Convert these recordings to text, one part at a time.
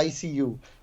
ICU।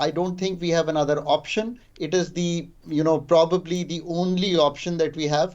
I don't think we have another option. It is probably the only option that we have.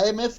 IMF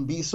20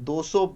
200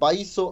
2200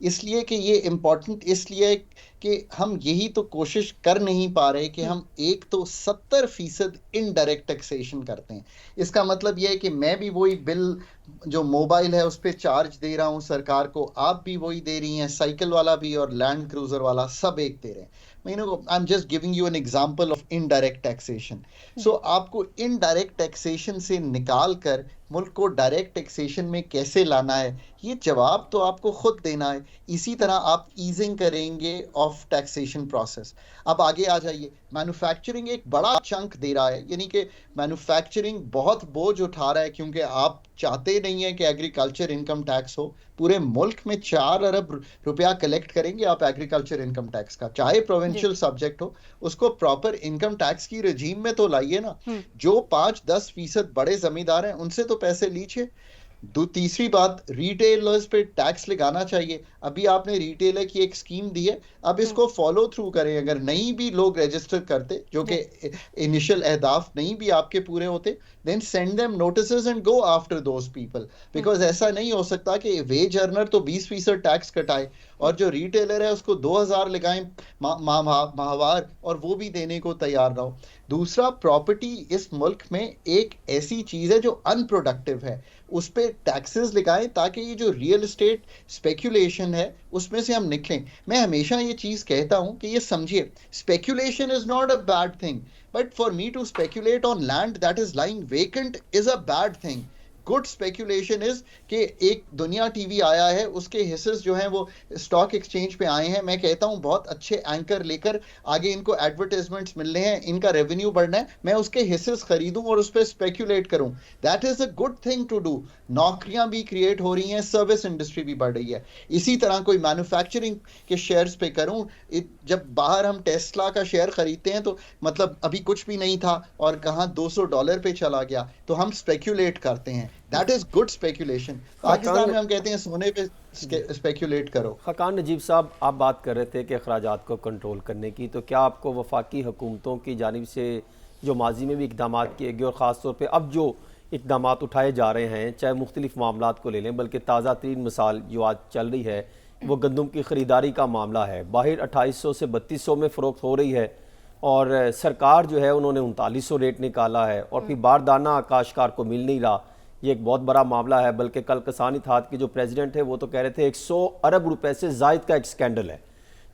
اس لیے کہ یہ important اس لیے کہ ہم یہی تو کوشش کر نہیں پا رہے کہ ہم ایک تو 70% انڈائریکٹ ٹیکسیشن کرتے ہیں. اس کا مطلب یہ ہے کہ میں بھی وہی بل جو موبائل ہے اس پہ چارج دے رہا ہوں سرکار کو, آپ بھی وہی دے رہی ہیں, سائیکل والا بھی اور لینڈ کروزر والا سب ایک دے رہے ہیں. I'm just giving you an example of indirect taxation. So آپ کو indirect taxation سے نکال کر ملک کو ڈائریکٹ ٹیکسیشن میں کیسے لانا ہے, یہ جواب تو آپ کو خود دینا ہے. اسی طرح آپ ایزنگ کریں گے آف ٹیکسیشن پروسیس. اب آگے آ جائیے, مینوفیکچرنگ ایک بڑا چنک دے رہا ہے, یعنی کہ مینوفیکچرنگ بہت بوجھ اٹھا رہا ہے کیونکہ آپ چاہتے نہیں ہیں کہ ایگریکلچر انکم ٹیکس ہو. پورے ملک میں 4 ارب روپیہ کلیکٹ کریں گے آپ ایگریکلچر انکم ٹیکس کا, چاہے پروونشل سبجیکٹ ہو, اس کو پراپر انکم ٹیکس کی رجیم میں تو لائیے نا. جو 5-10% بڑے زمیندار ہیں ان سے تو پیسے لیجیے. تیسری بات, ریٹیلرز پہ ٹیکس لگانا چاہیے. ابھی آپ نے ریٹیلر کی ایک اسکیم دی ہے, اب اس کو فالو تھرو کریں. اگر نہیں بھی لوگ رجسٹر کرتے, جو کہ انیشل اہداف نہیں بھی آپ کے پورے ہوتے, then send them notices and go after those people. Because ایسا نہیں ہو سکتا کہ ویج ارنر تو 20% ٹیکس کٹائے اور جو ریٹیلر ہے اس کو 2000 لگائیں ماہوار اور وہ بھی دینے کو تیار نہ ہو. دوسرا, پراپرٹی اس ملک میں ایک ایسی چیز ہے جو ان پروڈکٹیو ہے, اس پہ ٹیکسز لگائیں تاکہ یہ جو ریئل اسٹیٹ اسپیکولیشن ہے اس میں سے ہم نکلیں. میں ہمیشہ یہ چیز کہتا ہوں کہ یہ سمجھیے, speculation is not a bad thing, but for me to speculate on land that is lying vacant is a bad thing. Good speculation is کہ ایک دنیا ٹی وی آیا ہے, اس کے حصص جو ہیں وہ اسٹاک ایکسچینج پہ آئے ہیں. میں کہتا ہوں بہت اچھے اینکر لے کر آگے ان کو ایڈورٹائزمنٹس ملنے ہیں, ان کا ریونیو بڑھنا ہے, میں اس کے حصص خریدوں اور اس پہ اسپیکولیٹ کروں. That is a good thing to do. نوکریاں بھی کریٹ ہو رہی ہیں, سروس انڈسٹری بھی بڑھ رہی ہے. اسی طرح کوئی مینوفیکچرنگ کے شیئرز پہ کروں. جب باہر ہم ٹیسلا کا شیئر خریدتے ہیں تو مطلب ابھی کچھ بھی نہیں تھا اور کہاں $200 پہ چلا گیا, تو ہم اسپیکولیٹ کرتے ہیں. That is good speculation. Pakistan میں ہم کہتے ہیں سونے پہ اسپیکولیٹ کرو. خاقان نجیب صاحب, آپ بات کر رہے تھے کہ اخراجات کو کنٹرول کرنے کی, تو کیا آپ کو وفاقی حکومتوں کی جانب سے جو ماضی میں بھی اقدامات کیے گئے اور خاص طور پہ اب جو اقدامات اٹھائے جا رہے ہیں, چاہے مختلف معاملات کو لے لیں, بلکہ تازہ ترین مثال جو آج چل رہی ہے وہ گندم کی خریداری کا معاملہ ہے, باہر 2800 سے 3200 میں فروخت ہو رہی ہے اور سرکار جو ہے انہوں نے 3900 ریٹ نکالا ہے, اور پھر باردانہ کاشتکار کو مل نہیں رہا. یہ ایک بہت بڑا معاملہ ہے, بلکہ کل کسان اتحاد کے جو پریزیڈنٹ ہے وہ تو کہہ رہے تھے 100 ارب روپے سے زائد کا ایک سکینڈل ہے.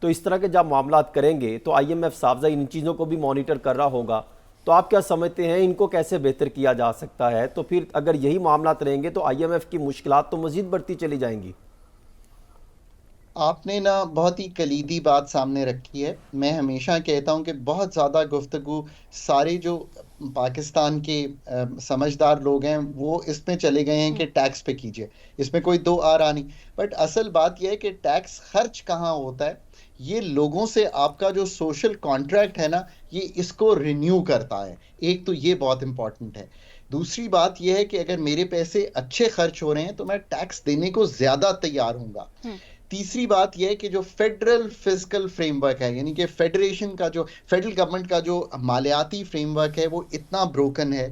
تو اس طرح کے جب معاملات کریں گے تو آئی ایم ایف صاحبزہ ان چیزوں کو بھی مانیٹر کر رہا ہوگا, تو آپ کیا سمجھتے ہیں ان کو کیسے بہتر کیا جا سکتا ہے؟ تو پھر اگر یہی معاملات رہیں گے تو آئی ایم ایف کی مشکلات تو مزید بڑھتی چلی جائیں گی. آپ نے نا بہت ہی کلیدی بات سامنے رکھی ہے. میں ہمیشہ کہتا ہوں کہ بہت زیادہ گفتگو سارے جو پاکستان کے سمجھدار لوگ ہیں وہ اس میں چلے گئے ہیں کہ ٹیکس پہ کیجئے, اس میں کوئی دو آ رہا نہیں. بٹ اصل بات یہ ہے کہ ٹیکس خرچ کہاں ہوتا ہے, یہ لوگوں سے آپ کا جو سوشل کانٹریکٹ ہے نا, یہ اس کو رینیو کرتا ہے. ایک تو یہ بہت امپورٹنٹ ہے. دوسری بات یہ ہے کہ اگر میرے پیسے اچھے خرچ ہو رہے ہیں تو میں ٹیکس دینے کو زیادہ تیار ہوں گا. تیسری بات یہ ہے کہ جو فیڈرل فزیکل فریم ورک ہے, یعنی کہ فیڈریشن کا جو فیڈرل گورنمنٹ کا جو مالیاتی فریم ورک ہے وہ اتنا بروکن ہے.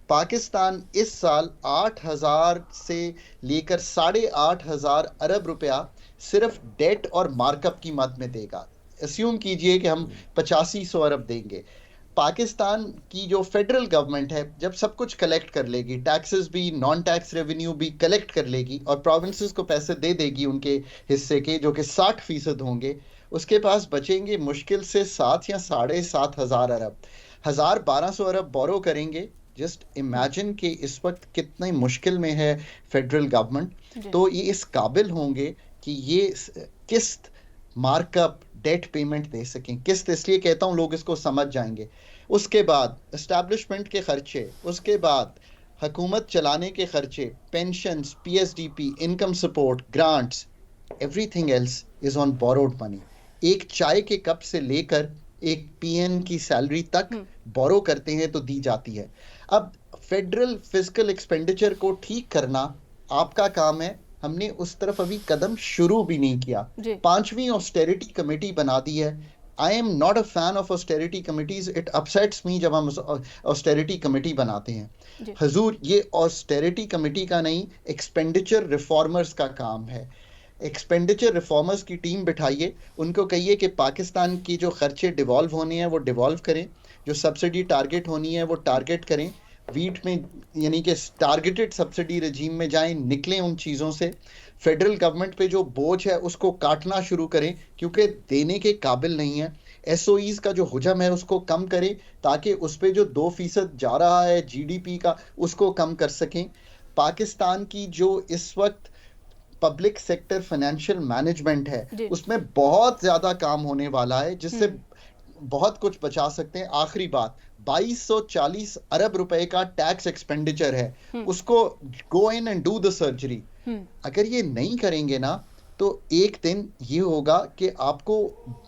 پاکستان اس سال 8000 سے لے کر 8500 ارب روپیہ صرف ڈیٹ اور مارک اپ کی مد میں دے گا. اسیوم کیجئے کہ ہم 8500 ارب دیں گے. پاکستان کی جو فیڈرل گورنمنٹ ہے جب سب کچھ کلیکٹ کر لے گی, ٹیکسز بھی نان ٹیکس ریونیو بھی کلیکٹ کر لے گی اور پروونسز کو پیسے دے دے گی ان کے حصے کے جو کہ 60% ہوں گے, اس کے پاس بچیں گے مشکل سے 7 یا 7500 ارب. 1200 ارب بورو کریں گے. جسٹ امیجن کہ اس وقت کتنے مشکل میں ہے فیڈرل گورنمنٹ. تو یہ اس قابل ہوں گے کہ یہ قسط مارک اپ ڈیٹ پیمنٹ دے سکیں. قسط اس لیے کہتا ہوں لوگ اس کو سمجھ جائیں گے. اس کے بعد اسٹیبلشمنٹ کے خرچے, اس کے بعد حکومت چلانے کے خرچے, pensions, P S D P, income support, grants, everything else is on borrowed money. ایک چائے کے کپ سے لے کر ایک پی این کی سیلری تک بورو کرتے ہیں تو دی جاتی ہے. اب فیڈرل فزیکل ایکسپینڈیچر کو ٹھیک کرنا آپ کا کام ہے. ہم نے اس طرف ابھی قدم شروع بھی نہیں کیا. 5ویں آسٹیریٹی کمیٹی بنا دی ہے. I am not a fan of austerity committees. It upsets me جب ہم austerity committee بناتے ہیں. حضور یہ austerity committee کا نہیں, expenditure reformers کا کام ہے. ایکسپینڈیچر ریفارمرز کی ٹیم بٹھائیے, ان کو کہیے کہ پاکستان کی جو خرچے ڈیوالو ہونے ہیں وہ ڈیوالو کریں, جو سبسڈی ٹارگٹ ہونی ہے وہ ٹارگٹ کریں, ویٹ میں یعنی کہ ٹارگٹڈ سبسڈی رجیم میں جائیں, نکلیں ان چیزوں سے. فیڈرل گورنمنٹ پہ جو بوجھ ہے اس کو کاٹنا شروع کریں کیونکہ دینے کے قابل نہیں ہے. ایس او ایز کا جو حجم ہے اس کو کم کریں تاکہ اس پہ جو 2% جا رہا ہے جی ڈی پی کا اس کو کم کر سکیں. پاکستان کی جو اس وقت پبلک سیکٹر فائنینشیل مینجمنٹ ہے اس میں بہت زیادہ کام ہونے والا ہے جس سے بہت کچھ بچا سکتے ہیں. آخری بات, 2240 ارب روپے کا ٹیکس ایکسپینڈیچر ہے, اس کو go in and do the surgery. اگر یہ نہیں کریں گے نا تو ایک دن یہ ہوگا کہ آپ کو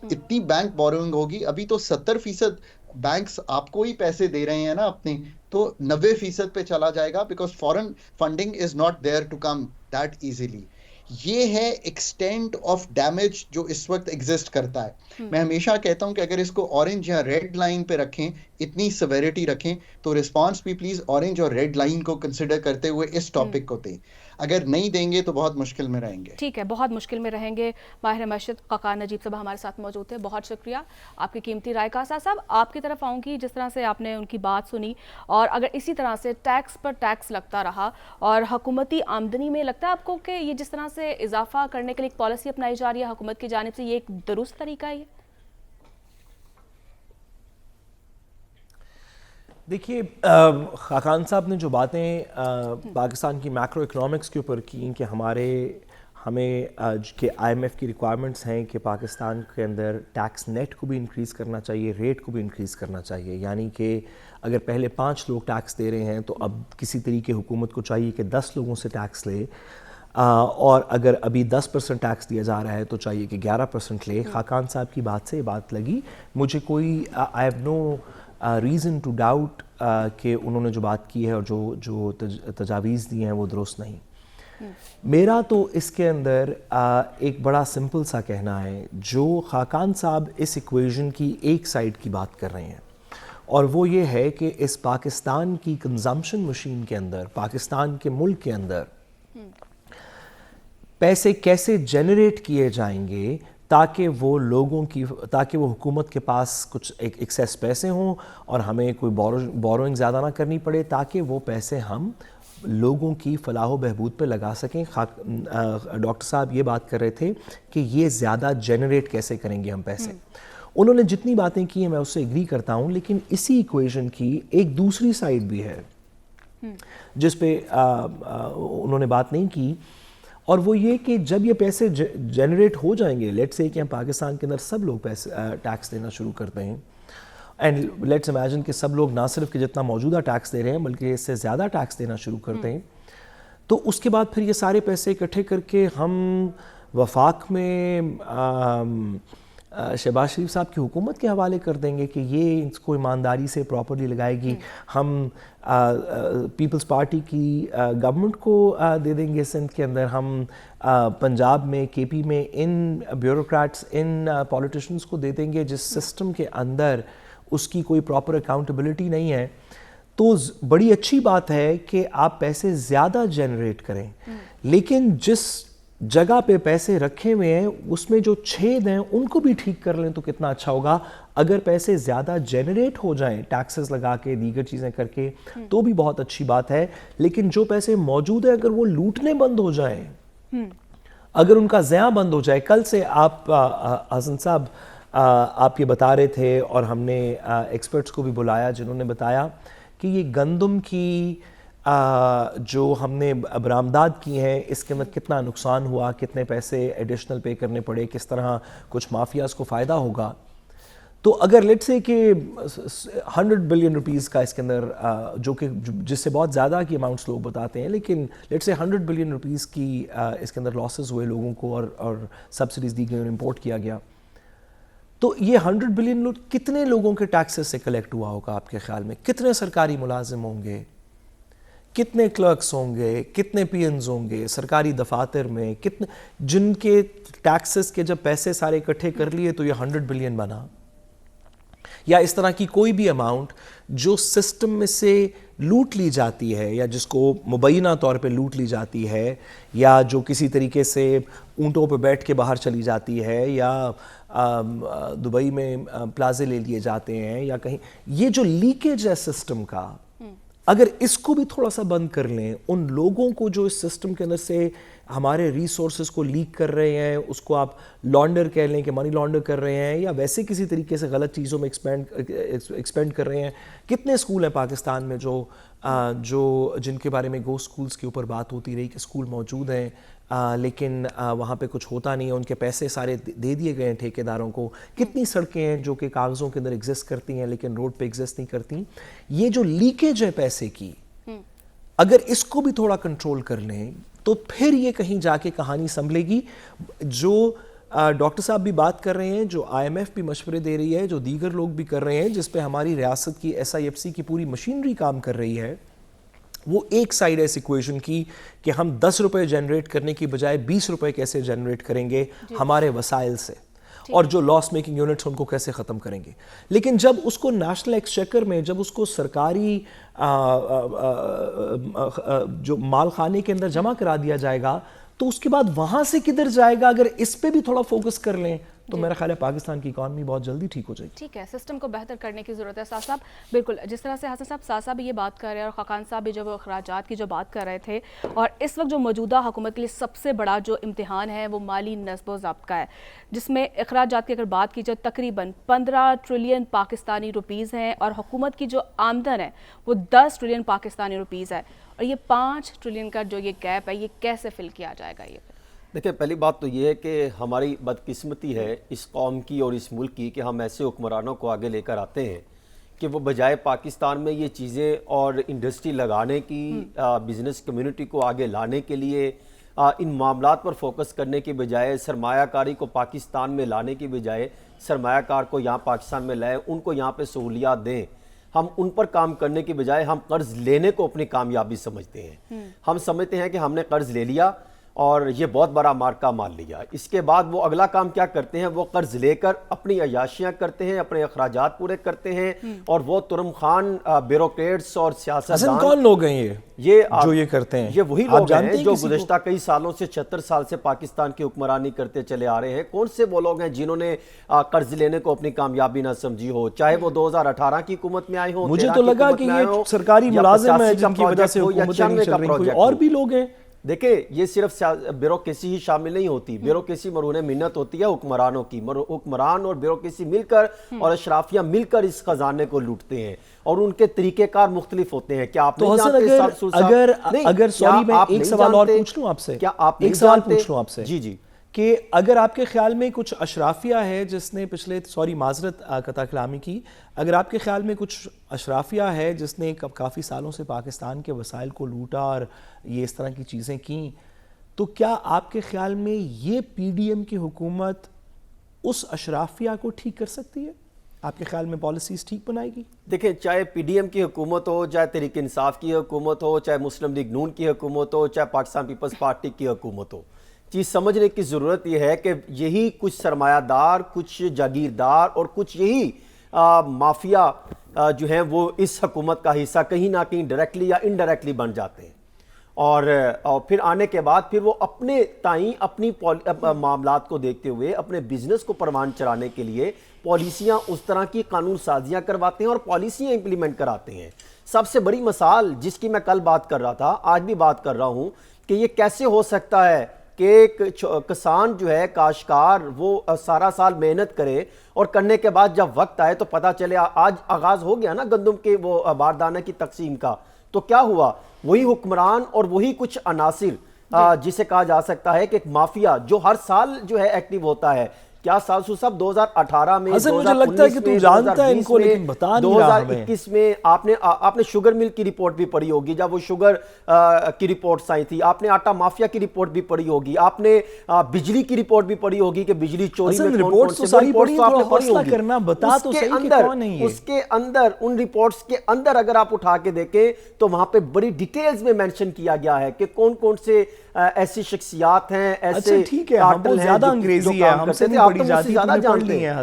اتنی بینک بوروئنگ ہوگی, ابھی تو 70% بینکس آپ کو ہی پیسے دے رہے ہیں نا اپنے, تو 90% پہ چلا جائے گا because foreign funding is not there to come that easily. یہ ہے ایکسٹینٹ آف ڈیمیج جو اس وقت ایگزسٹ کرتا ہے. میں ہمیشہ کہتا ہوں کہ اگر اس کو اورنج یا ریڈ لائن پہ رکھیں, اتنی سیویرٹی رکھیں, تو رسپانس بھی پلیز اورنج اور ریڈ لائن کو کنسیڈر کرتے ہوئے اس ٹاپک کو دیں. اگر نہیں دیں گے تو بہت مشکل میں رہیں گے. ٹھیک ہے, بہت مشکل میں رہیں گے. ماہر معیشت خاقان نجیب صاحب ہمارے ساتھ موجود تھے, بہت شکریہ آپ کی قیمتی رائے کا. صاحب آپ کی طرف آؤں گی, جس طرح سے آپ نے ان کی بات سنی, اور اگر اسی طرح سے ٹیکس پر ٹیکس لگتا رہا اور حکومتی آمدنی میں لگتا ہے آپ کو کہ یہ جس طرح سے اضافہ کرنے کے لیے ایک پالیسی اپنائی جا رہی ہے حکومت کی جانب سے, یہ ایک درست طریقہ ہے؟ دیکھیے خاقان صاحب نے جو باتیں پاکستان کی میکرو اکنامکس کے اوپر کی کہ ہمیں کہ آئی ایم ایف کی ریکوائرمنٹس ہیں کہ پاکستان کے اندر ٹیکس نیٹ کو بھی انکریز کرنا چاہیے, ریٹ کو بھی انکریز کرنا چاہیے. یعنی کہ اگر پہلے 5 لوگ ٹیکس دے رہے ہیں تو اب کسی طریقے حکومت کو چاہیے کہ 10 لوگوں سے ٹیکس لے, اور اگر ابھی 10% ٹیکس دیا جا رہا ہے تو چاہیے کہ 11% لے. خاقان صاحب کی بات سے یہ بات لگی مجھے, کوئی I have no reason to doubt کہ انہوں نے جو بات کی ہے اور جو تجاویز دی ہیں وہ درست نہیں. میرا تو اس کے اندر ایک بڑا سمپل سا کہنا ہے, جو خاقان صاحب اس ایکویژن کی ایک سائیڈ کی بات کر رہے ہیں, اور وہ یہ ہے کہ اس پاکستان کی کنزمپشن مشین کے اندر, پاکستان کے ملک کے اندر پیسے کیسے جنریٹ کیے جائیں گے تاکہ وہ حکومت کے پاس کچھ ایکسیس پیسے ہوں اور ہمیں کوئی بوروئنگ زیادہ نہ کرنی پڑے, تاکہ وہ پیسے ہم لوگوں کی فلاح و بہبود پہ لگا سکیں. ڈاکٹر صاحب یہ بات کر رہے تھے کہ یہ زیادہ جنریٹ کیسے کریں گے ہم پیسے. انہوں نے جتنی باتیں کی ہیں میں اس سے ایگری کرتا ہوں, لیکن اسی ایکویژن کی ایک دوسری سائیڈ بھی ہے جس پہ انہوں نے بات نہیں کی, اور وہ یہ کہ جب یہ پیسے جنریٹ ہو جائیں گے, لیٹس سے کہ ہم پاکستان کے اندر سب لوگ پیسے ٹیکس دینا شروع کرتے ہیں, اینڈ لیٹس امیجن کہ سب لوگ نہ صرف کہ جتنا موجودہ ٹیکس دے رہے ہیں بلکہ اس سے زیادہ ٹیکس دینا شروع کرتے ہیں, تو اس کے بعد پھر یہ سارے پیسے اکٹھے کر کے ہم وفاق میں شہباز شریف صاحب کی حکومت کے حوالے کر دیں گے کہ یہ اس کو ایمانداری سے پراپرلی لگائے گی. ہم پیپلز پارٹی کی گورنمنٹ کو دے دیں گے سندھ کے اندر, ہم پنجاب میں کے پی میں ان بیوروکریٹس ان پولیٹیشنز کو دے دیں گے جس سسٹم کے اندر اس کی کوئی پراپر اکاؤنٹیبلٹی نہیں ہے. تو بڑی اچھی بات ہے کہ آپ پیسے زیادہ جنریٹ کریں, لیکن جس جگہ پہ پیسے رکھے ہوئے ہیں اس میں جو چھید ہیں ان کو بھی ٹھیک کر لیں تو کتنا اچھا ہوگا. اگر پیسے زیادہ جنریٹ ہو جائیں ٹیکسز لگا کے, دیگر چیزیں کر کے, تو بھی بہت اچھی بات ہے. لیکن جو پیسے موجود ہیں اگر وہ لوٹنے بند ہو جائیں, اگر ان کا زیاں بند ہو جائے. کل سے آپ حسن صاحب آپ یہ بتا رہے تھے, اور ہم نے ایکسپرٹس کو بھی بلایا جنہوں نے بتایا کہ یہ گندم کی جو ہم نے برآمدات کی ہیں اس کے اندر کتنا نقصان ہوا, کتنے پیسے ایڈیشنل پے کرنے پڑے, کس طرح کچھ مافیاز کو فائدہ ہوگا. تو اگر لیٹس سے کہ 100 بلین روپیز کا اس کے اندر, جو کہ جس سے بہت زیادہ کی اماؤنٹس لوگ بتاتے ہیں, لیکن لیٹس سے 100 بلین روپیز کی اس کے اندر لاسز ہوئے لوگوں کو, اور سبسڈیز دی گئی اور امپورٹ کیا گیا, تو یہ 100 بلین کتنے لوگوں کے ٹیکسز سے کلیکٹ ہوا ہوگا آپ کے خیال میں؟ کتنے سرکاری ملازم ہوں گے, کتنے کلرکس ہوں گے, کتنے پی اینز ہوں گے سرکاری دفاتر میں, کتنے جن کے ٹیکسز کے جب پیسے سارے اکٹھے کر لیے تو یہ 100 بلین بنا. یا اس طرح کی کوئی بھی اماؤنٹ جو سسٹم میں سے لوٹ لی جاتی ہے یا جس کو مبینہ طور پہ لوٹ لی جاتی ہے یا جو کسی طریقے سے اونٹوں پہ بیٹھ کے باہر چلی جاتی ہے یا دبئی میں پلازے لے لیے جاتے ہیں یا کہیں, یہ جو لیکیج ہے سسٹم کا, اگر اس کو بھی تھوڑا سا بند کر لیں, ان لوگوں کو جو اس سسٹم کے اندر سے ہمارے ریسورسز کو لیک کر رہے ہیں, اس کو آپ لانڈر کہہ لیں کہ منی لانڈر کر رہے ہیں یا ویسے کسی طریقے سے غلط چیزوں میں ایکسپینڈ کر رہے ہیں. کتنے اسکول ہیں پاکستان میں جو جن کے بارے میں گو اسکولز کے اوپر بات ہوتی رہی کہ اسکول موجود ہیں لیکن وہاں پہ کچھ ہوتا نہیں ہے, ان کے پیسے سارے دے دیے گئے ہیں ٹھیکیداروں کو. کتنی سڑکیں ہیں جو کہ کاغذوں کے اندر ایگزسٹ کرتی ہیں لیکن روڈ پہ ایگزسٹ نہیں کرتی. یہ جو لیکیج ہے پیسے کی, اگر اس کو بھی تھوڑا کنٹرول کر لیں تو پھر یہ کہیں جا کے کہانی سنبھلے گی. جو ڈاکٹر صاحب بھی بات کر رہے ہیں, جو آئی ایم ایف بھی مشورے دے رہی ہے, جو دیگر لوگ بھی کر رہے ہیں, جس پہ ہماری ریاست کی ایس آئی ایف سی کی پوری مشینری کام کر رہی ہے, وہ ایک سائیڈ ہے اس ایکویشن کی کہ ہم 10 روپے جنریٹ کرنے کی بجائے 20 روپے کیسے جنریٹ کریں گے ہمارے وسائل سے, اور جو لاس میکنگ یونٹس ان کو کیسے ختم کریں گے. لیکن جب اس کو نیشنل ایکسچیکر میں, جب اس کو سرکاری جو مال خانے کے اندر جمع کرا دیا جائے گا تو اس کے بعد وہاں سے کدھر جائے گا. اگر اس پہ بھی تھوڑا فوکس کر لیں تو میرا خیال ہے پاکستان کی اکانومی بہت جلدی ٹھیک ہو جائے گی. ٹھیک ہے, سسٹم کو بہتر کرنے کی ضرورت ہے. صاحب بالکل جس طرح سے حسن صاحب یہ بات کر رہے ہیں اور خاقان صاحب بھی جو اخراجات کی جو بات کر رہے تھے, اور اس وقت جو موجودہ حکومت کے لیے سب سے بڑا جو امتحان ہے وہ مالی نصب و ضبط کا ہے, جس میں اخراجات کی اگر بات کی جائے تقریباً 15 ٹریلین پاکستانی روپیز ہیں اور حکومت کی جو آمدن ہے وہ 10 ٹریلین پاکستانی روپیز ہے, اور یہ 5 ٹریلین کا جو یہ گیپ ہے یہ کیسے فل کیا جائے گا. یہ دیکھیں, پہلی بات تو یہ ہے کہ ہماری بدقسمتی ہے اس قوم کی اور اس ملک کی کہ ہم ایسے حکمرانوں کو آگے لے کر آتے ہیں کہ وہ بجائے پاکستان میں یہ چیزیں اور انڈسٹری لگانے کی, بزنس کمیونٹی کو آگے لانے کے لیے, ان معاملات پر فوکس کرنے کے بجائے, سرمایہ کاری کو پاکستان میں لانے کی بجائے سرمایہ کار کو یہاں پاکستان میں لائیں, ان کو یہاں پہ سہولیات دیں. ہم ان پر کام کرنے کی بجائے ہم قرض لینے کو اپنی کامیابی سمجھتے ہیں. ہم سمجھتے ہیں کہ ہم نے قرض لے لیا اور یہ بہت بڑا مارکہ مان لیا, اس کے بعد وہ اگلا کام کیا کرتے ہیں, وہ قرض لے کر اپنی عیاشیاں کرتے ہیں, اپنے اخراجات پورے کرتے ہیں, اور وہ ترم خان بیوروکریٹس اور سیاستدان. کون لوگ ہیں یہ جو یہ کرتے ہیں؟ یہ وہی لوگ ہیں جو گزشتہ کئی سالوں سے 76 سال سے پاکستان کی حکمرانی کرتے چلے آ رہے ہیں. کون سے وہ لوگ ہیں جنہوں نے قرض لینے کو اپنی کامیابی نہ سمجھی ہو, چاہے وہ 2018 کی حکومت میں آئے ہوں, مجھے تو لگا کہ یہ سرکاری ملازم ہیں جن کی وجہ سے حکومتیں نہیں چل رہی, کوئی اور بھی لوگ ہیں. دیکھیں, یہ صرف بیوروکریسی ہی شامل نہیں ہوتی, بیوروکریسی مرہون منت ہوتی ہے حکمرانوں کی. حکمران اور بیوروکریسی مل کر اور اشرافیہ مل کر اس خزانے کو لوٹتے ہیں, اور ان کے طریقہ کار مختلف ہوتے ہیں. کیا آپ نہیں جانتے, اگر سوری میں ایک سوال اور پوچھ لوں آپ سے, کیا آپ ایک سوال پوچھ لوں آپ سے, جی جی, کہ اگر آپ کے خیال میں کچھ اشرافیہ ہے جس نے پچھلے, سوری معذرت قطع کلامی کی, اگر آپ کے خیال میں کچھ اشرافیہ ہے جس نے کافی سالوں سے پاکستان کے وسائل کو لوٹا اور یہ اس طرح کی چیزیں کیں, تو کیا آپ کے خیال میں یہ پی ڈی ایم کی حکومت اس اشرافیہ کو ٹھیک کر سکتی ہے؟ آپ کے خیال میں پالیسیز ٹھیک بنائے گی؟ دیکھیں, چاہے پی ڈی ایم کی حکومت ہو, چاہے تحریک انصاف کی حکومت ہو, چاہے مسلم لیگ نون کی حکومت ہو, چاہے پاکستان پیپلز پارٹی کی حکومت ہو, چیز سمجھنے کی ضرورت یہ ہے کہ یہی کچھ سرمایہ دار, کچھ جاگیردار اور کچھ یہی مافیا جو ہیں وہ اس حکومت کا حصہ کہیں نہ کہیں ڈائریکٹلی یا انڈائریکٹلی بن جاتے ہیں, اور پھر آنے کے بعد پھر وہ اپنے تائیں اپنی معاملات کو دیکھتے ہوئے اپنے بزنس کو پروان چڑھانے کے لیے پالیسیاں اس طرح کی قانون سازیاں کرواتے ہیں اور پالیسیاں امپلیمنٹ کراتے ہیں. سب سے بڑی مثال جس کی میں کل بات کر رہا تھا, آج بھی بات کر رہا ہوں, کہ یہ کیسے ہو سکتا ہے کہ ایک کسان جو ہے, کاشتکار, وہ سارا سال محنت کرے اور کرنے کے بعد جب وقت آئے تو پتہ چلے آج آغاز ہو گیا نا گندم کے وہ باردانہ کی تقسیم کا, تو کیا ہوا, وہی حکمران اور وہی کچھ عناصر جسے کہا جا سکتا ہے کہ ایک مافیا جو ہر سال جو ہے ایکٹیو ہوتا ہے. کیا سالسو صاحب 2018 میں, 2019 میں, 2021 میں آپ نے شوگر مل کی رپورٹ بھی پڑھی ہوگی, جب وہ شوگر کی رپورٹس آئی تھی, آپ نے آٹا مافیا کی رپورٹ بھی پڑھی ہوگی, آپ نے بجلی کی رپورٹ بھی پڑھی ہوگی کہ بجلی چوری میں کون کون سے رپورٹس آپ نے پڑھی ہوگی. اس کے اندر ان رپورٹس کے اندر اگر آپ اٹھا کے دیکھیں تو وہاں پہ بڑی ڈیٹیلز میں مینشن کیا گیا ہے کہ کون کون سے ایسی شخصیات ہیں, ایسے ٹھیک ہے, ہم بہت زیادہ انگریزی ہے, ہم سے نہیں آپ تو مجھ سے زیادہ جانتے ہیں.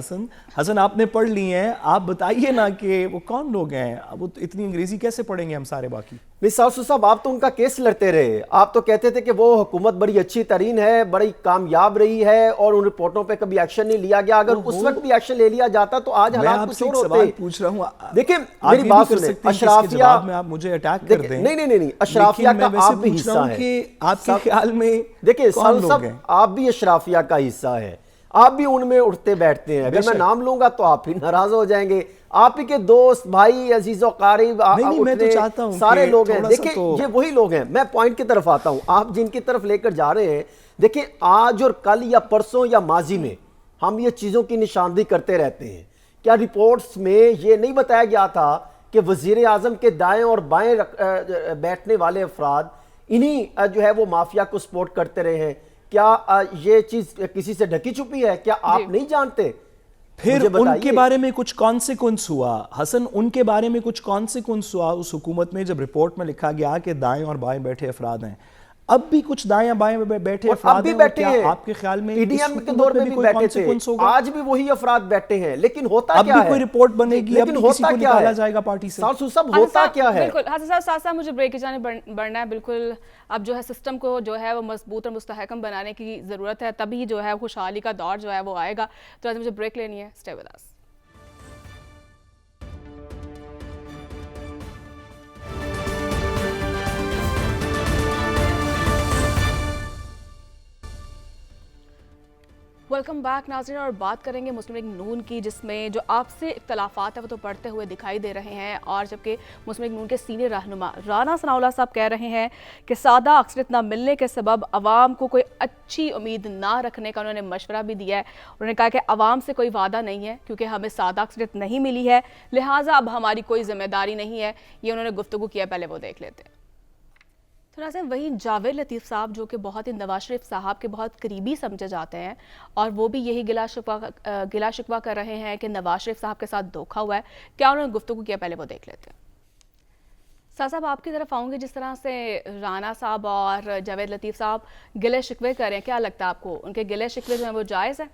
حسن آپ نے پڑھ لی ہیں, آپ بتائیے نا کہ وہ کون لوگ ہیں, وہ اتنی انگریزی کیسے پڑھیں گے ہم سارے باقی. نہیں سالسو صاحب, آپ تو ان کا کیس لڑتے رہے, آپ تو کہتے تھے کہ وہ حکومت بڑی اچھی ترین ہے, بڑی کامیاب رہی ہے اور ان رپورٹوں پہ کبھی ایکشن نہیں لیا گیا. اگر اس وقت بھی ایکشن لے لیا جاتا تو آج حالات کچھ اور ہوتے. میں آپ سے ایک سوال پوچھ رہا ہوں, دیکھیں میری بات سنیں, اشرافیہ میں آپ مجھے اٹیک کر دیں. نہیں, اشرافیہ کا آپ بھی حصہ ہے. آپ کے خیال میں دیکھیں کون لوگ ہیں؟ آپ بھی اشرافیہ کا حصہ ہے, آپ بھی ان میں اٹھتے بیٹھتے ہیں. اگر میں نام لوں گا تو آپ بھی ناراض ہو جائیں گے. آپ ہی کے دوست, بھائی, عزیز و قریب سارے لوگ ہیں. دیکھیں یہ وہی لوگ ہیں. میں پوائنٹ کی طرف آتا ہوں, آپ جن کی طرف لے کر جا رہے ہیں. دیکھیں آج اور کل یا پرسوں یا ماضی میں ہم یہ چیزوں کی نشاندہی کرتے رہتے ہیں. کیا رپورٹس میں یہ نہیں بتایا گیا تھا کہ وزیر اعظم کے دائیں اور بائیں بیٹھنے والے افراد انہی جو ہے وہ مافیا کو سپورٹ کرتے رہے ہیں؟ کیا یہ چیز کسی سے ڈھکی چھپی ہے؟ کیا آپ نہیں جانتے؟ پھر ان کے بارے میں کچھ کانسیکوینس ہوا حسن, ان کے بارے میں کچھ کانسیکوینس ہوا اس حکومت میں, جب رپورٹ میں لکھا گیا کہ دائیں اور بائیں بیٹھے افراد ہیں. اب بھی کچھ دائیں بائیں بیٹھے افراد ہیں, بیٹھے ہیں. آپ کے خیال میں PDM کے دور میں بھی بیٹھے تھے, آج بھی وہی افراد بیٹھے ہیں. لیکن ہوتا کیا ہے, اب بھی کوئی رپورٹ بنے گی, اب بھی کسی کو نکالا جائے گا پارٹی سے. سب ہوتا کیا ہے؟ بالکل حسن صاحب, ساتھ ساتھ مجھے بریک کی جانب بڑھنا ہے. بالکل اب جو ہے سسٹم کو جو ہے وہ مضبوط اور مستحکم بنانے کی ضرورت ہے, تبھی جو ہے خوشحالی کا دور جو ہے وہ آئے گا. تو آج مجھے بریک لینی ہے. Stay with us. Welcome back ناظرین, اور بات کریں گے مسلم لیگ نون کی, جس میں جو آپ سے اختلافات ہیں وہ تو بڑھتے ہوئے دکھائی دے رہے ہیں. اور جبکہ مسلم لیگ نون کے سینئر رہنما رانا ثناءاللہ صاحب کہہ رہے ہیں کہ سادہ اکثریت نہ ملنے کے سبب عوام کو کوئی اچھی امید نہ رکھنے کا انہوں نے مشورہ بھی دیا ہے. انہوں نے کہا کہ عوام سے کوئی وعدہ نہیں ہے کیونکہ ہمیں سادہ اکثریت نہیں ملی ہے, لہٰذا اب ہماری کوئی ذمہ داری نہیں ہے. یہ انہوں نے گفتگو کیا, پہلے وہ دیکھ لیتے ہیں. تو ناظرین, وہی جاوید لطیف صاحب جو کہ بہت ہی نواز شریف صاحب کے بہت قریبی سمجھے جاتے ہیں, اور وہ بھی یہی گلا شکوہ کر رہے ہیں کہ نواز شریف صاحب کے ساتھ دھوکا ہوا ہے. کیا انہوں نے گفتگو کیا, پہلے وہ دیکھ لیتے ہیں. صاحب آپ کی طرف آؤں گے, جس طرح سے رانا صاحب اور جاوید لطیف صاحب گلے شکوے کریں, کیا لگتا ہے آپ کو ان کے گلے شکوے جو ہیں وہ جائز ہیں؟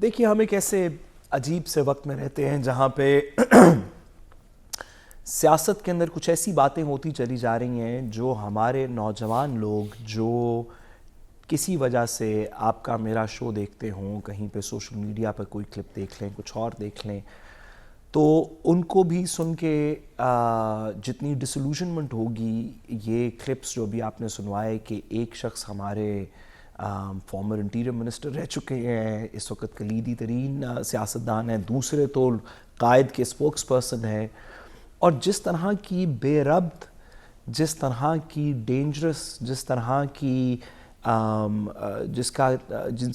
دیکھیے, ہم ایک ایسے عجیب سے وقت میں رہتے ہیں جہاں پہ سیاست کے اندر کچھ ایسی باتیں ہوتی چلی جا رہی ہیں جو ہمارے نوجوان لوگ جو کسی وجہ سے آپ کا میرا شو دیکھتے ہوں, کہیں پہ سوشل میڈیا پر کوئی کلپ دیکھ لیں, کچھ اور دیکھ لیں, تو ان کو بھی سن کے جتنی ڈسلوژنمنٹ ہوگی, یہ کلپس جو بھی آپ نے سنوائے کہ ایک شخص ہمارے فارمر انٹیریئر منسٹر رہ چکے ہیں, اس وقت کلیدی ترین سیاستدان ہیں, دوسرے تو قائد کے اسپوکس پرسن ہیں, اور جس طرح کی بے ربط, جس طرح کی ڈینجرس, جس طرح کی جس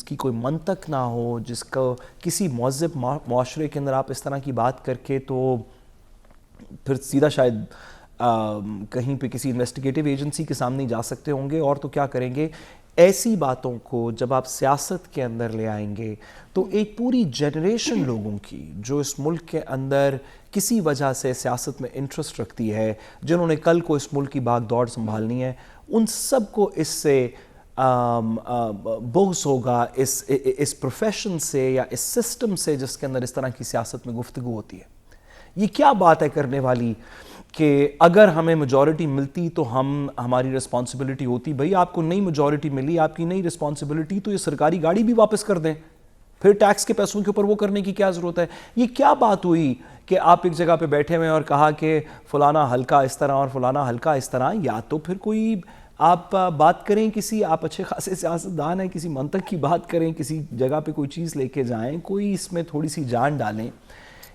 کی کوئی منطق نہ ہو, جس کو کسی مہذب معاشرے کے اندر آپ اس طرح کی بات کر کے تو پھر سیدھا شاید کہیں پہ کسی انویسٹیگیٹو ایجنسی کے سامنے جا سکتے ہوں گے, اور تو کیا کریں گے. ایسی باتوں کو جب آپ سیاست کے اندر لے آئیں گے تو ایک پوری جنریشن لوگوں کی جو اس ملک کے اندر کسی وجہ سے سیاست میں انٹرسٹ رکھتی ہے, جنہوں نے کل کو اس ملک کی بھاگ دوڑ سنبھالنی ہے, ان سب کو اس سے بغض ہوگا, اس پروفیشن سے یا اس سسٹم سے جس کے اندر اس طرح کی سیاست میں گفتگو ہوتی ہے. یہ کیا بات ہے کرنے والی کہ اگر ہمیں میجورٹی ملتی تو ہماری رسپانسبلٹی ہوتی. بھئی آپ کو نئی میجورٹی ملی, آپ کی نئی رسپانسبلٹی, تو یہ سرکاری گاڑی بھی واپس کر دیں, پھر ٹیکس کے پیسوں کے اوپر وہ کرنے کی کیا ضرورت ہے. یہ کیا بات ہوئی کہ آپ ایک جگہ پہ بیٹھے ہوئے اور کہا کہ فلانا حلقہ اس طرح اور فلانا حلقہ اس طرح. یا تو پھر کوئی آپ بات کریں, کسی آپ اچھے خاصے سیاستدان ہیں, کسی منطق کی بات کریں, کسی جگہ پہ کوئی چیز لے کے جائیں, کوئی اس میں تھوڑی سی جان ڈالیں.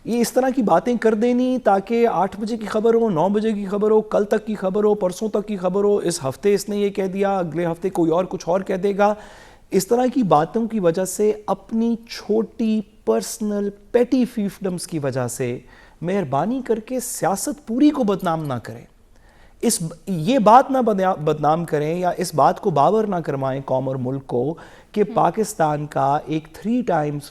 یہ اس طرح کی باتیں کر دینی تاکہ 8 بجے کی خبر ہو, 9 بجے کی خبر ہو, کل تک کی خبر ہو, پرسوں تک کی خبر ہو, اس ہفتے اس نے یہ کہہ دیا, اگلے ہفتے کوئی اور کچھ اور کہہ دے گا. اس طرح کی باتوں کی وجہ سے, اپنی چھوٹی پرسنل پیٹی فیفڈمز کی وجہ سے مہربانی کر کے سیاست پوری کو بدنام نہ کریں. یہ بات نہ بدنام کریں یا اس بات کو باور نہ کروائیں قوم اور ملک کو کہ پاکستان کا ایک 3 ٹائمز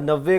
90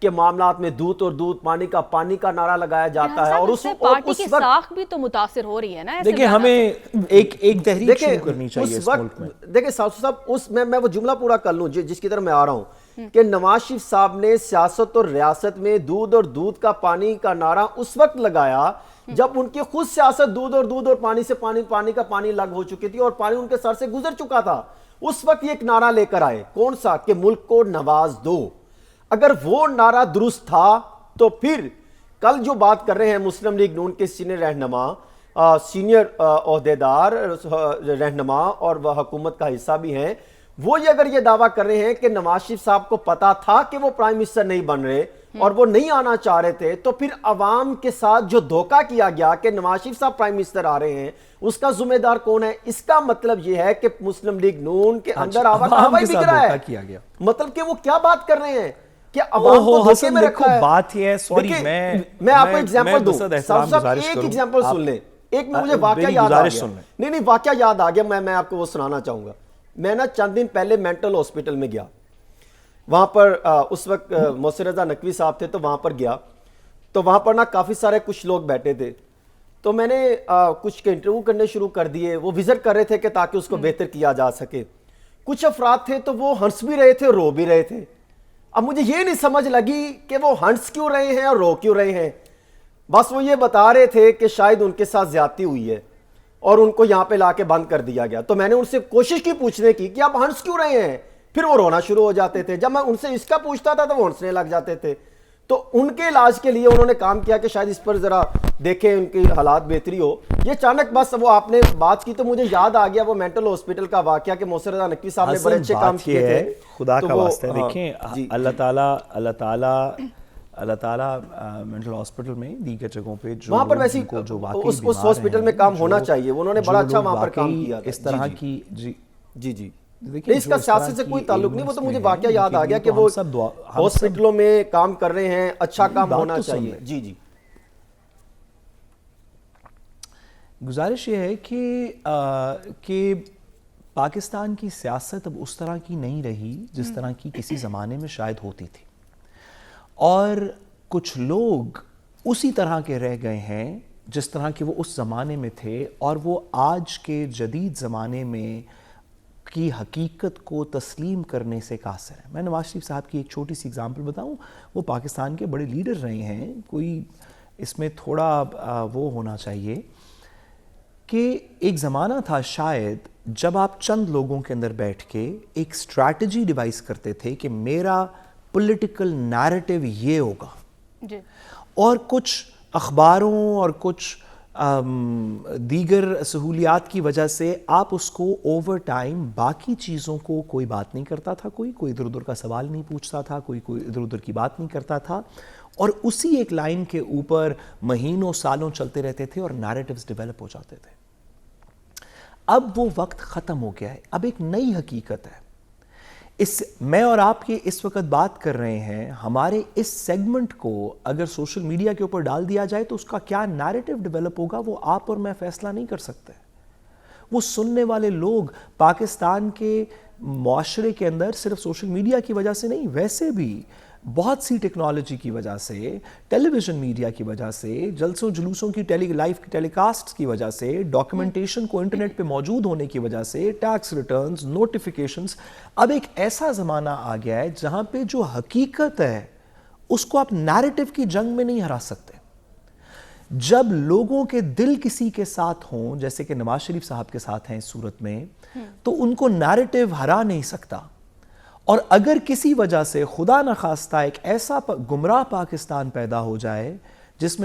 کے معاملات میں دودھ اور دودھ، پانی کا نعرہ لگایا جاتا ہے، اور پارٹی کی ساکھ بھی تو متاثر ہو رہی ہے نا. دیکھیں ہمیں ایک تحریک شروع کرنی چاہیے اس ملک میں. دیکھیں صاحب میں وہ جملہ پورا کر لوں جس کی طرف میں آ رہا ہوں کہ نواز شریف صاحب نے سیاست اور ریاست میں دودھ اور دودھ کا پانی کا نعرہ اس وقت لگایا جب ان کی خود سیاست دودھ اور پانی سے پانی کا پانی لگ ہو چکی تھی اور پانی ان کے سر سے گزر چکا تھا. اس وقت یہ ایک نعرہ لے کر آئے، کون سا؟ کہ ملک کو نواز دو. اگر وہ نعرہ درست تھا تو پھر کل جو بات کر رہے ہیں مسلم لیگ نون کے سینئر رہنما، سینئر عہدیدار رہنما اور وہ حکومت کا حصہ بھی ہیں، وہ یہ اگر یہ دعویٰ کر رہے ہیں کہ نواز شریف صاحب کو پتا تھا کہ وہ پرائم منسٹر نہیں بن رہے اور وہ نہیں آنا چاہ رہے تھے، تو پھر عوام کے ساتھ جو دھوکہ کیا گیا کہ نواز شریف صاحب پرائم منسٹر آ رہے ہیں، اس کا ذمہ دار کون ہے؟ اس کا مطلب یہ ہے کہ مسلم لیگ نون کے اندر آواز بھی کرا ہے. مطلب کہ وہ کیا بات کر رہے ہیں کہ عوام کو دھوکے میں رکھا ہے. بات یہ ہے، سوری میں آپ کو ایگزامپل دوں، ایک ایگزامپل سن لیں. ایک میں مجھے واقعہ یاد آ گیا، نہیں واقعہ یاد آ گیا، میں آپ کو وہ سنانا چاہوں گا. میں نا چند دن پہلے مینٹل ہاسپٹل میں گیا، وہاں پر اس وقت محسن رضا نقوی صاحب تھے، تو وہاں پر گیا تو وہاں پر نا کافی سارے کچھ لوگ بیٹھے تھے، تو میں نے کچھ کے انٹرویو کرنے شروع کر دیے. وہ وزٹ کر رہے تھے کہ تاکہ اس کو بہتر کیا جا سکے. کچھ افراد تھے تو وہ ہنس بھی رہے تھے، رو بھی رہے تھے. اب مجھے یہ نہیں سمجھ لگی کہ وہ ہنس کیوں رہے ہیں اور رو کیوں رہے ہیں. بس وہ یہ بتا رہے تھے کہ شاید ان کے ساتھ زیادتی ہوئی ہے اور ان کو یہاں پہ لا کے بند کر دیا گیا. تو میں نے ان سے کوشش کی پوچھنے کی کہ آپ ہنس کیوں رہے ہیں، پھر وہ رونا شروع ہو جاتے تھے. جب میں ان سے اس کا پوچھتا تھا تو وہ ہنسنے لگ جاتے تھے. تو ان کے علاج کے لیے انہوں نے کام کیا کہ شاید اس پر ذرا دیکھیں ان کی حالات بہتری ہو. یہ اچانک بس وہ آپ نے بات کی تو مجھے یاد آ گیا وہ مینٹل ہاسپٹل کا واقعہ کہ محسن رضا نقوی صاحب نے بڑے اچھے کام کیے تھے. خدا کا واسطہ دیکھیں، اللہ تعالیٰ مینٹل ہاسپٹل میں دیگر جگہوں پہ وہاں پر ویسی اس ہاسپٹل میں کام ہونا چاہیے. انہوں نے بڑا اچھا وہاں پر کام کیا اس طرح کی. جی اس کا سیاست سے کوئی تعلق نہیں. وہ تو مجھے واقعہ یاد آ گیا کہ وہ ہاسپٹلوں میں کام کر رہے ہیں، اچھا کام ہونا چاہیے. جی گزارش یہ ہے کہ پاکستان کی سیاست اب اس طرح کی نہیں رہی جس طرح کی کسی زمانے میں شاید ہوتی تھی، اور کچھ لوگ اسی طرح کے رہ گئے ہیں جس طرح کے وہ اس زمانے میں تھے، اور وہ آج کے جدید زمانے میں کی حقیقت کو تسلیم کرنے سے قاصر ہے. میں نواز شریف صاحب کی ایک چھوٹی سی اگزامپل بتاؤں. وہ پاکستان کے بڑے لیڈر رہے ہیں، کوئی اس میں تھوڑا وہ ہونا چاہیے کہ ایک زمانہ تھا شاید جب آپ چند لوگوں کے اندر بیٹھ کے ایک اسٹریٹجی ڈیوائز کرتے تھے کہ میرا پولیٹیکل نیریٹو یہ ہوگا، اور کچھ اخباروں اور کچھ دیگر سہولیات کی وجہ سے آپ اس کو اوور ٹائم باقی چیزوں کو کوئی بات نہیں کرتا تھا، کوئی ادھر ادھر کا سوال نہیں پوچھتا تھا، کوئی ادھر ادھر کی بات نہیں کرتا تھا، اور اسی ایک لائن کے اوپر مہینوں سالوں چلتے رہتے تھے اور نیریٹوز ڈیولپ ہو جاتے تھے. اب وہ وقت ختم ہو گیا ہے. اب ایک نئی حقیقت ہے. میں اور آپ یہ اس وقت بات کر رہے ہیں، ہمارے اس سیگمنٹ کو اگر سوشل میڈیا کے اوپر ڈال دیا جائے تو اس کا کیا نیریٹو ڈیولپ ہوگا وہ آپ اور میں فیصلہ نہیں کر سکتے. وہ سننے والے لوگ پاکستان کے معاشرے کے اندر صرف سوشل میڈیا کی وجہ سے نہیں، ویسے بھی بہت سی ٹیکنالوجی کی وجہ سے، ٹیلی ویژن میڈیا کی وجہ سے، جلسوں جلوسوں کی لائیو ٹیلی کاسٹ کی وجہ سے، ڈاکیومنٹیشن کو انٹرنیٹ پہ موجود ہونے کی وجہ سے، ٹیکس ریٹرنز، نوٹیفیکیشنز، اب ایک ایسا زمانہ آ گیا ہے جہاں پہ جو حقیقت ہے اس کو آپ نیریٹو کی جنگ میں نہیں ہرا سکتے. جب لوگوں کے دل کسی کے ساتھ ہوں، جیسے کہ نواز شریف صاحب کے ساتھ ہیں اس صورت میں، تو ان کو نیریٹو ہرا نہیں سکتا. اور اگر کسی وجہ سے خدا نخواستہ ایک ایسا گمراہ پاکستان پیدا ہو جائے جس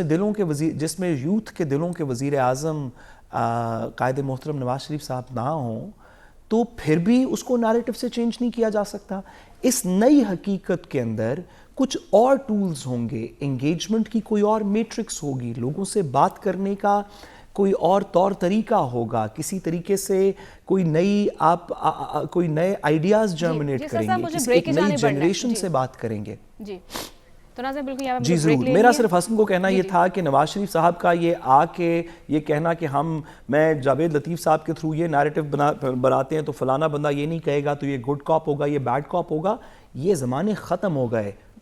میں یوتھ کے دلوں کے وزیر اعظم قائد محترم نواز شریف صاحب نہ ہوں، تو پھر بھی اس کو نیریٹو سے چینج نہیں کیا جا سکتا. اس نئی حقیقت کے اندر کچھ اور ٹولز ہوں گے، انگیجمنٹ کی کوئی اور میٹرکس ہوگی، لوگوں سے بات کرنے کا کوئی اور طور طریقہ ہوگا، کسی طریقے سے کوئی نئے آئیڈیاز جرمنیٹ کریں گے، کسی ایک نئی جنریشن سے بات کریں گے. جی ضرور. میرا صرف حسن کو کہنا یہ تھا کہ نواز شریف صاحب کا یہ آ کے یہ کہنا کہ میں جاوید لطیف صاحب کے تھرو یہ نیریٹو بناتے ہیں تو فلانا بندہ یہ نہیں کہے گا تو یہ گڈ کاپ ہوگا، یہ بیڈ کاپ ہوگا، یہ زمانے ختم ہو گئے.